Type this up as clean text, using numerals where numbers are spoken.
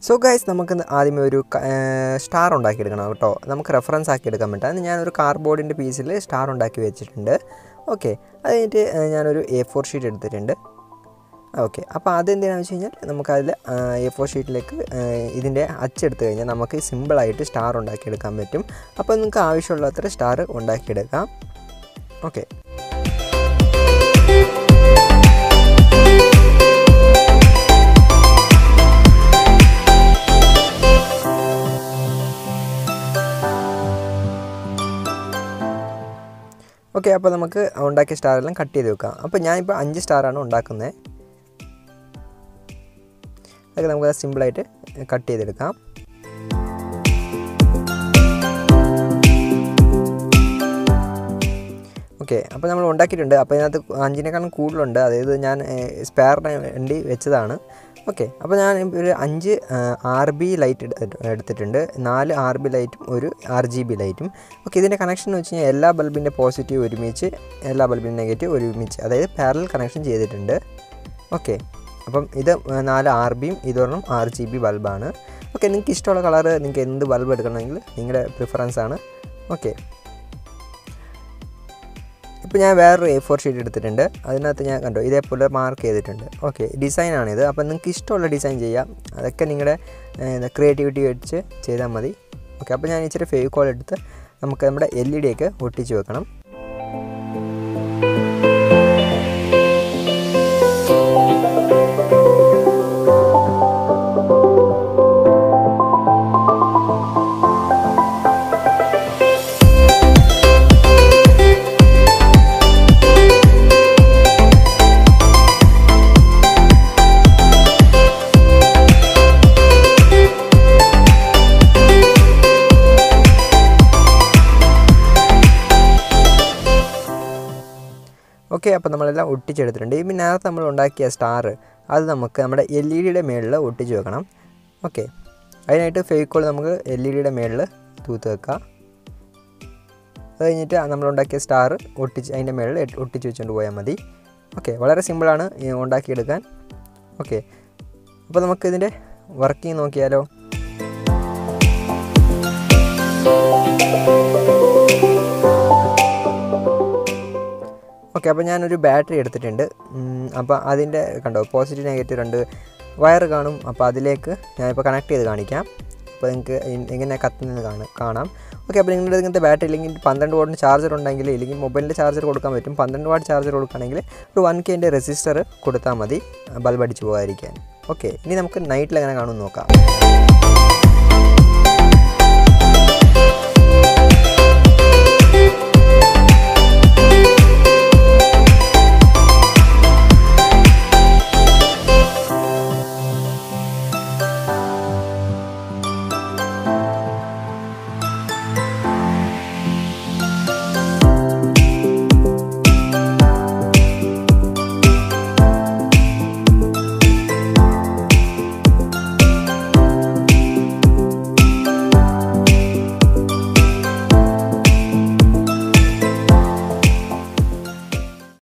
So guys, നമുക്ക് ആദ്യമേ ഒരു സ്റ്റാർ ഉണ്ടാക്കിയെടുക്കണം കേട്ടോ. നമുക്ക് റെഫറൻസ് ആക്കി എടുക്കാൻ പറ്റും. ഞാനൊരു കാർഡ്ബോർഡിൻ്റെ പീസിൽ സ്റ്റാർ ഉണ്ടാക്കി വെച്ചിട്ടുണ്ട്. ഓക്കെ, അത് കഴിഞ്ഞിട്ട് ഞാനൊരു A4 ഷീറ്റ് എടുത്തിട്ടുണ്ട്. ഓക്കെ, അപ്പോൾ അതെന്തിനാണെന്ന് വെച്ച് കഴിഞ്ഞാൽ നമുക്കതിൽ A4 ഷീറ്റിലേക്ക് ഇതിൻ്റെ അച്ചെടുത്ത് കഴിഞ്ഞാൽ നമുക്ക് സിമ്പിളായിട്ട് സ്റ്റാർ ഉണ്ടാക്കിയെടുക്കാൻ പറ്റും. അപ്പോൾ നിങ്ങൾക്ക് ആവശ്യമുള്ളത്ര സ്റ്റാർ ഉണ്ടാക്കിയെടുക്കാം. ഓക്കെ, ഓക്കെ അപ്പോൾ നമുക്ക് ഉണ്ടാക്കിയ സ്റ്റാറെല്ലാം കട്ട് ചെയ്ത് വെക്കാം. അപ്പോൾ ഞാനിപ്പോൾ 5 സ്റ്റാറാണ് ഉണ്ടാക്കുന്നത്. അതൊക്കെ നമുക്ക് സിമ്പിളായിട്ട് കട്ട് ചെയ്തെടുക്കാം. ഓക്കെ, അപ്പോൾ നമ്മൾ ഉണ്ടാക്കിയിട്ടുണ്ട്. അപ്പോൾ ഇതിനകത്ത് 5നേക്കാളും കൂടുതലുണ്ട്. അതായത് ഞാൻ സ്പെയറിന് വേണ്ടി വെച്ചതാണ്. ഓക്കെ, അപ്പോൾ ഞാൻ ഒരു 5 RB ലൈറ്റ് എടുത്തിട്ടുണ്ട്. 4 RB ലൈറ്റും ഒരു RGB ലൈറ്റും. ഓക്കെ, ഇതിൻ്റെ കണക്ഷൻ എന്ന് വെച്ച് കഴിഞ്ഞാൽ എല്ലാ ബൾബിൻ്റെ പോസിറ്റീവ് ഒരുമിച്ച്, എല്ലാ ബൾബിൻ്റെ നെഗറ്റീവ് ഒരുമിച്ച്, അതായത് പാരലൽ കണക്ഷൻ ചെയ്തിട്ടുണ്ട്. ഓക്കെ, അപ്പം ഇത് 4 RBയും ഇതൊരെണ്ണം RGB ബൾബാണ്. ഓക്കെ, നിങ്ങൾക്ക് ഇഷ്ടമുള്ള കളറ്, നിങ്ങൾക്ക് എന്ത് ബൾബ് എടുക്കണമെങ്കിൽ നിങ്ങളുടെ പ്രിഫറൻസ് ആണ്. ഓക്കെ, ഇപ്പോൾ ഞാൻ വേറൊരു A4 ഷീറ്റ് എടുത്തിട്ടുണ്ട്. അതിനകത്ത് ഞാൻ കണ്ടോ ഇതേപോലെ മാർക്ക് ചെയ്തിട്ടുണ്ട്. ഓക്കെ, ഡിസൈനാണിത്. അപ്പോൾ നിങ്ങൾക്ക് ഇഷ്ടമുള്ള ഡിസൈൻ ചെയ്യാം. അതൊക്കെ നിങ്ങളുടെ ക്രിയേറ്റിവിറ്റി വെച്ച് ചെയ്താൽ മതി. ഓക്കെ, അപ്പോൾ ഞാൻ ഇച്ചിരി ഫെവിക്കോൾ എടുത്ത് നമുക്ക് നമ്മുടെ LED ഒക്കെ ഒട്ടിച്ച് വെക്കണം. ഓക്കെ, അപ്പോൾ നമ്മളെല്ലാം ഒട്ടിച്ചെടുത്തിട്ടുണ്ട്. ഈ നേരത്തെ നമ്മൾ ഉണ്ടാക്കിയ സ്റ്റാർ അത് നമുക്ക് നമ്മുടെ LED മേളിൽ ഒട്ടിച്ച് വെക്കണം. ഓക്കെ, അതിനായിട്ട് ഫെവിക്കോൾ നമുക്ക് LED മേളിൽ തൂത്ത് വെക്കാം. അത് കഴിഞ്ഞിട്ട് നമ്മളുണ്ടാക്കിയ സ്റ്റാർ അതിൻ്റെ മേളിൽ ഒട്ടിച്ച് വെച്ചുകൊണ്ട് പോയാൽ മതി. ഓക്കെ, വളരെ സിമ്പിളാണ് ഉണ്ടാക്കിയെടുക്കാൻ. ഓക്കെ, അപ്പോൾ നമുക്കിതിൻ്റെ വർക്കിംഗ് നോക്കിയാലോ. ഓക്കെ, അപ്പോൾ ഞാനൊരു ബാറ്ററി എടുത്തിട്ടുണ്ട്. അപ്പോൾ അതിൻ്റെ കണ്ടോ പോസിറ്റീവ് നെഗറ്റീവ് 2 വയർ കാണും. അപ്പോൾ അതിലേക്ക് ഞാനിപ്പോൾ കണക്ട് ചെയ്ത് കാണിക്കാം. അപ്പോൾ നിങ്ങൾക്ക് എങ്ങനെ കത്തുന്നത് കാണാം. ഓക്കെ, അപ്പോൾ നിങ്ങളുടെ ഇങ്ങനത്തെ ബാറ്ററി ഇല്ലെങ്കിൽ 12 വാട്ടിന് ചാർജർ ഉണ്ടെങ്കിൽ, ഇല്ലെങ്കിൽ മൊബൈലിൻ്റെ ചാർജർ കൊടുക്കാൻ പറ്റും. 12 വാട്ട് ചാർജർ കൊടുക്കുകയാണെങ്കിൽ ഒരു 1K റെസിസ്റ്റർ കൊടുത്താൽ മതി ബൾബ് അടിച്ച് പോകാതിരിക്കാൻ. ഓക്കെ, ഇനി നമുക്ക് നൈറ്റിൽ എങ്ങനെ കാണുമെന്ന് നോക്കാം.